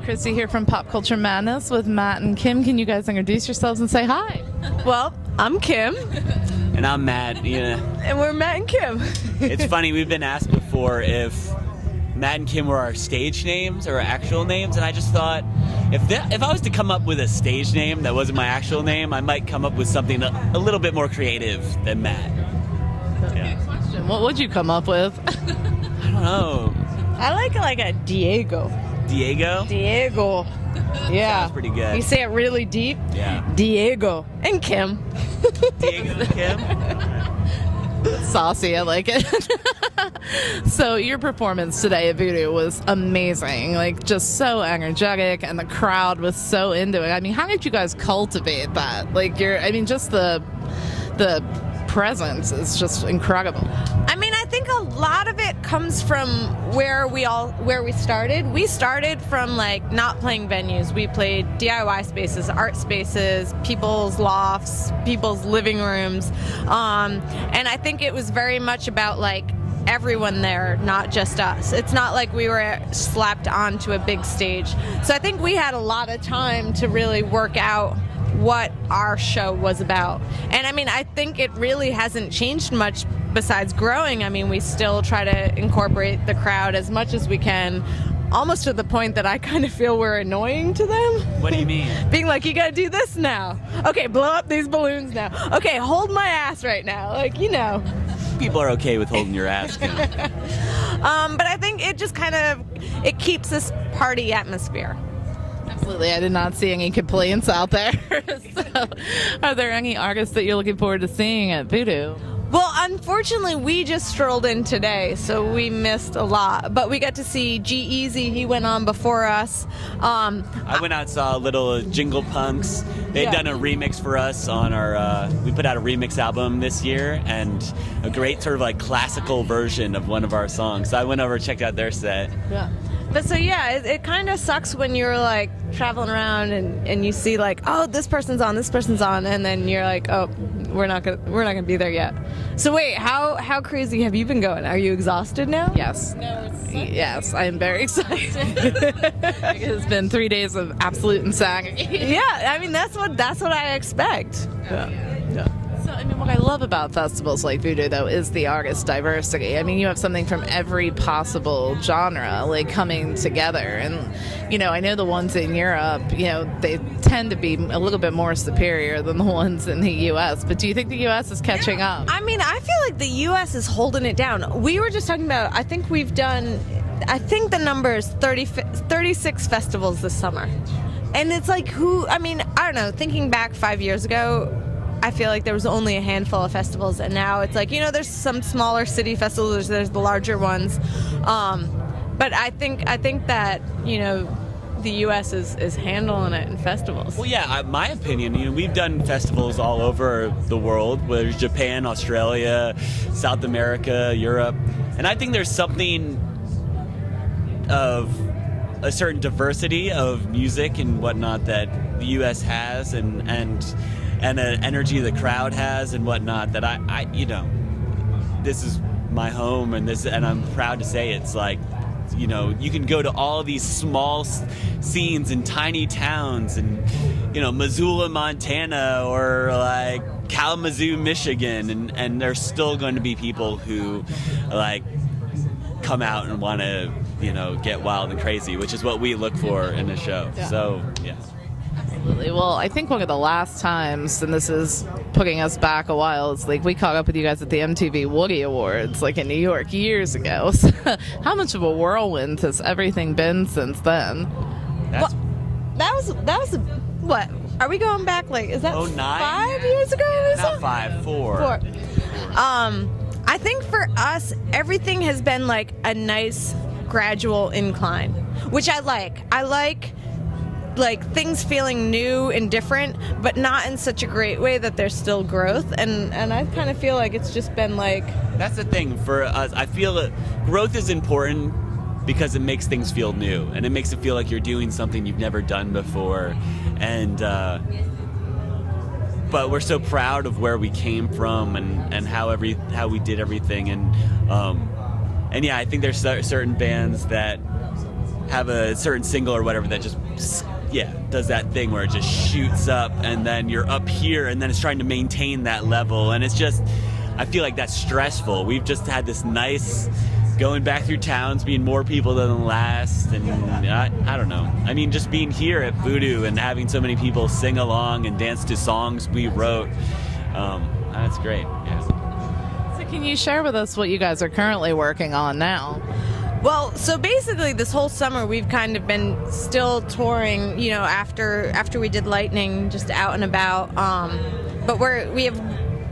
Chrissy here from Pop Culture Madness with Matt and Kim. Can you guys introduce yourselves and say hi? Well, I'm Kim. And I'm Matt. Yeah. And we're Matt and Kim. It's funny, we've been asked before if Matt and Kim were our stage names or our actual names, and I just thought if I was to come up with a stage name that wasn't my actual name, I might come up with something a little bit more creative than Matt. Yeah. Question. What would you come up with? I don't know. I like a Diego. Diego? Diego. Yeah. Sounds pretty good. You say it really deep? Yeah. Diego. And Kim. Diego and Kim? Saucy, I like it. So your performance today at Voodoo was amazing, like just so energetic, and the crowd was so into it. I mean, how did you guys cultivate that? Like just the presence is just incredible. I mean, I think a lot of it comes from where we started. We started from like not playing venues. We played DIY spaces, art spaces, people's lofts, people's living rooms. And I think it was very much about like everyone there, not just us. It's not like we were slapped onto a big stage. So I think we had a lot of time to really work out what our show was about. And I mean, I think it really hasn't changed much besides growing. I mean, we still try to incorporate the crowd as much as we can, almost to the point that I kind of feel we're annoying to them. What do you mean? Being like, you gotta do this now. Okay, blow up these balloons now. Okay, hold my ass right now. Like, you know. People are okay with holding your ass, Kim. But I think it just kind of, it keeps this party atmosphere. Absolutely. I did not see any complaints out there. So, are there any artists that you're looking forward to seeing at Voodoo? Well, unfortunately, we just strolled in today, so we missed a lot. But we got to see G-Eazy. He went on before us. I went out and saw a little Jingle Punks. They'd Yeah. done a remix for us on our, we put out a remix album this year, and a great sort of like classical version of one of our songs. So I went over and checked out their set. Yeah. But so yeah, it kind of sucks when you're like traveling around and you see like, oh, this person's on, and then you're like, oh, we're not gonna be there yet. So wait, how crazy have you been going? Are you exhausted now? Yes. Yes, I am very excited. It's been 3 days of absolute insanity. Yeah, I mean that's what I expect. Yeah. So, I mean, what I love about festivals like Voodoo, though, is the artist diversity. I mean, you have something from every possible genre, like, coming together. And, you know, I know the ones in Europe, you know, they tend to be a little bit more superior than the ones in the U.S. But do you think the U.S. is catching up? I mean, I feel like the U.S. is holding it down. We were just talking about, I think the number is 36 festivals this summer. And it's like, I don't know, thinking back 5 years ago, I feel like there was only a handful of festivals, and now it's like, you know, there's some smaller city festivals, there's the larger ones. But I think that, you know, the U.S. is handling it in festivals. Well, yeah, my opinion, you know, we've done festivals all over the world, whether it's Japan, Australia, South America, Europe, and I think there's something of a certain diversity of music and whatnot that the U.S. has, and an energy the crowd has and whatnot that I you know, this is my home, and I'm proud to say it's like, you know, you can go to all these small scenes in tiny towns, and, you know, Missoula, Montana, or like Kalamazoo, Michigan, and there's still going to be people who like come out and want to, you know, get wild and crazy, which is what we look for in the show. Yeah. So yeah. Absolutely. Well, I think one of the last times, and this is putting us back a while, it's like we caught up with you guys at the MTV Woody Awards, like in New York years ago. So how much of a whirlwind has everything been since then? That's That was what? Are we going back like, is that 09? 5 years ago? not 5, 4. 4. I think for us, everything has been like a nice gradual incline, which I like. I like things feeling new and different, but not in such a great way that there's still growth. And I kind of feel like it's just been like... That's the thing for us. I feel that growth is important because it makes things feel new, and it makes it feel like you're doing something you've never done before. And but we're so proud of where we came from and how we did everything. And yeah, I think there's certain bands that have a certain single or whatever that just does that thing where it just shoots up, and then you're up here, and then it's trying to maintain that level, and it's just, I feel like that's stressful. We've just had this nice going back through towns, being more people than the last, and I don't know. I mean, just being here at Voodoo and having so many people sing along and dance to songs we wrote, that's great. Yeah. So can you share with us what you guys are currently working on now? Well, so basically this whole summer we've kind of been still touring, you know, after we did Lightning, just out and about. But we have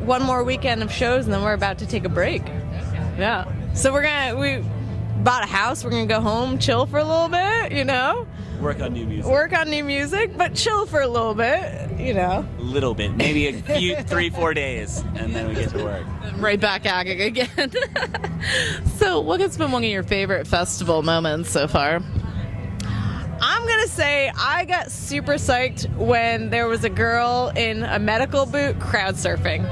one more weekend of shows, and then we're about to take a break. Yeah. So we bought a house, we're gonna go home, chill for a little bit, you know? Work on new music, but chill for a little bit, you know? A little bit, maybe a few 3-4 days, and then we get to work. Right back at it again. So what has been one of your favorite festival moments so far? I'm gonna say I got super psyched when there was a girl in a medical boot crowd surfing.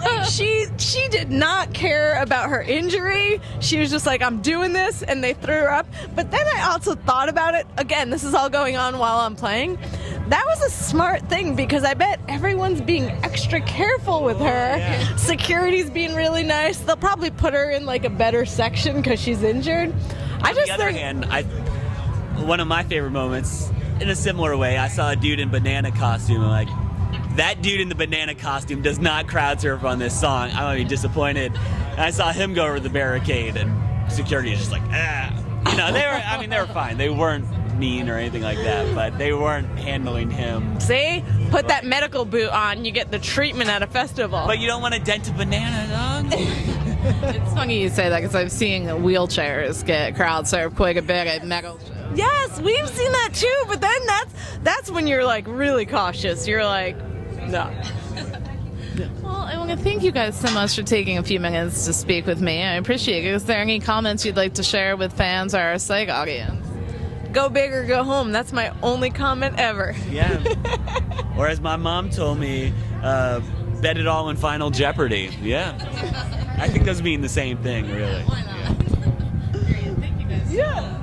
Like, she did not care about her injury. She was just like, I'm doing this, and they threw her up. But then I also thought about it. Again, this is all going on while I'm playing. That was a smart thing, because I bet everyone's being extra careful with her. Yeah. Security's being really nice. They'll probably put her in like a better section because she's injured. On the other hand, one of my favorite moments, in a similar way, I saw a dude in banana costume. I'm like, that dude in the banana costume does not crowd surf on this song. I'm gonna be disappointed. And I saw him go over the barricade, and security is just like, You know, they were fine. They weren't mean or anything like that, but they weren't handling him. See? Put that medical boot on, you get the treatment at a festival. But you don't want to dent a banana, dog. It's funny you say that, because I've seen wheelchairs get crowd surfed quite a bit at metal shows. Yes, we've seen that too, but then that's when you're like really cautious. You're like, no. Well, I want to thank you guys so much for taking a few minutes to speak with me. I appreciate it. Is there any comments you'd like to share with fans or our psych audience? Go big or go home. That's my only comment ever. Yeah. Or as my mom told me, bet it all in Final Jeopardy. Yeah. I think those mean the same thing, really. Why not? Great. Thank you guys. Yeah.